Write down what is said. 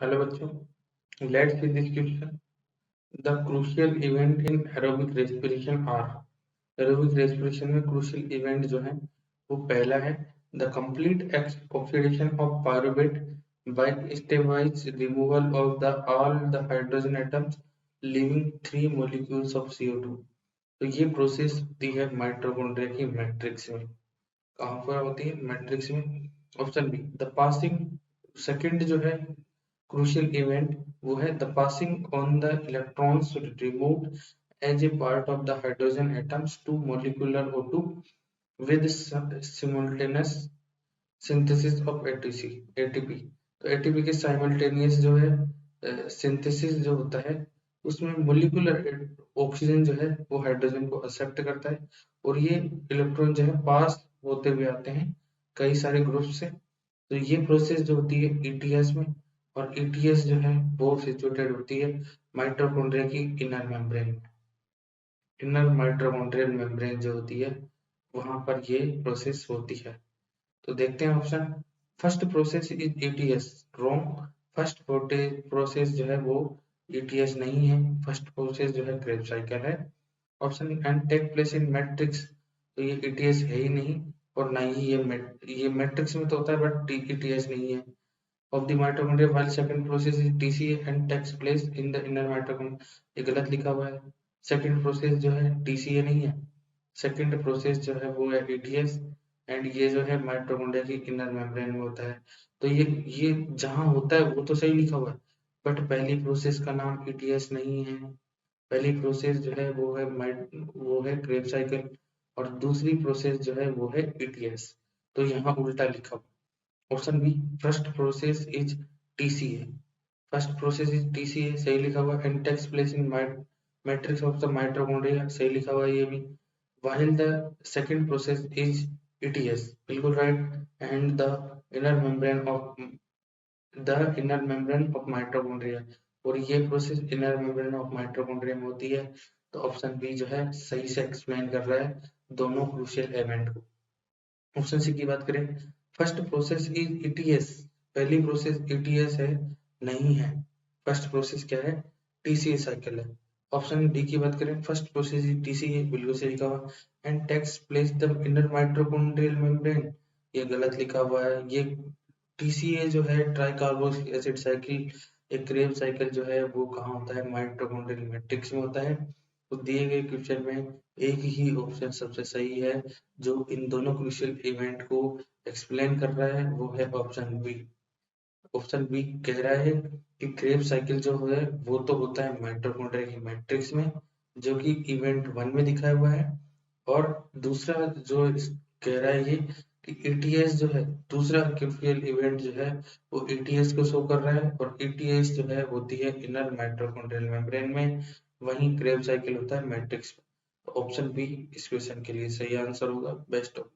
Hello बच्चों, let's see this question. The crucial event in aerobic respiration are. Aerobic respiration में crucial event जो है वो पहला है the complete oxidation of pyruvate by stepwise removal of the all the hydrogen atoms living 3 molecules of CO2। तो ये process होती है माइटोकॉन्ड्रिया की मैट्रिक्स में। कहाँ पर होती है? मैट्रिक्स में। Option be the passing. Second जो है crucial event वो है the passing on the electrons removed as a part of the hydrogen atoms to molecular O2 with simultaneous synthesis of ATP। तो ATP के simultaneous जो है synthesis जो होता है उसमें मोलिकुलर ऑक्सीजन जो है वो हाइड्रोजन को एक्सेप्ट करता है और ये इलेक्ट्रॉन जो है पास होते हुए आते हैं कई सारे ग्रुप से। तो ये प्रोसेस जो होती है ETS में, और ETS जो है वो सिचुएटेड होती है माइटोकॉन्ड्रिया की inner membrane. Inner mitochondrial membrane जो होती है वहां पर ये प्रोसेस होती है। तो देखते हैं option. First process is ETS। Wrong. First process जो है वो ETS नहीं है। फर्स्ट प्रोसेस जो है क्रेब साइकिल है। Option and take place in matrix. तो ये ETS है ही नहीं, और ना ही ये मैट्रिक्स में तो होता है बट ETS नहीं है। of the mitochondria while second process is TCA and takes place in the inner mitochondria। ये गलत लिखा हुआ है। सेकंड प्रोसेस जो है TCA नहीं है। सेकंड प्रोसेस जो है वो है ETS, एंड ये जो है माइटोकॉन्ड्रिया की इनर मेम्ब्रेन में होता है। तो ये जहाँ होता है वो तो सही लिखा हुआ है, बट पहली प्रोसेस का नाम ETS नहीं है। पहली प्रोसेस जो है वो है क्रेब साइकिल, और दूसरी प्रोसेस जो है वो है ETS। तो यहाँ उल्टा लिखा हुआ। Option B first process is TCA। First process is TCA सही लिखा हुआ। And takes place in matrix of the mitochondria सही लिखा हुआ है ये भी। while the second process is ETS बिल्कुल right. And the inner membrane of mitochondria, और ये process inner membrane of mitochondria में होती है। तो ऑप्शन बी जो है सही से एक्सप्लेन कर रहा है दोनों क्रूशियल इवेंट को। ऑप्शन सी की बात करें, फर्स्ट प्रोसेस इज ETS। पहली प्रोसेस ETS है? नहीं है। फर्स्ट प्रोसेस क्या है? TCA साइकिल है। ऑप्शन डी की बात करें, फर्स्ट प्रोसेस इज TCA बिल्कुल सही लिखा हुआ। And takes place the inner mitochondrial membrane, ये गलत लिखा हुआ है। ये TCA जो है ट्राई कार्बोक्सिलिक एसिड साइकिल, एक क्रेब साइकिल जो है वो कहाँ होता है? माइटोकॉन्ड्रियल मैट्रिक्स में होता है। तो दिए गए क्वेश्चन में एक ही ऑप्शन सबसे सही है जो इन दोनों क्रूशियल इवेंट को एक्सप्लेन कर रहा है, वो है ऑप्शन बी। ऑप्शन बी कह रहा है कि क्रेब साइकिल जो है वो तो होता है माइटोकॉन्ड्रिया की मैट्रिक्स में, जो कि इवेंट 1 में दिखाया हुआ है। और दूसरा जो कह रहा है ये कि ETS जो है, दूसरा क्रूशियल इवेंट जो है वो ETS को शो कर रहा है, और ETS जो है होती है इनर माइटोकॉन्ड्रियल मेम्ब्रेन में, वहीं क्रेब साइकिल होता है मैट्रिक्स में। ऑप्शन बी इस क्वेश्चन के लिए सही आंसर होगा। Best of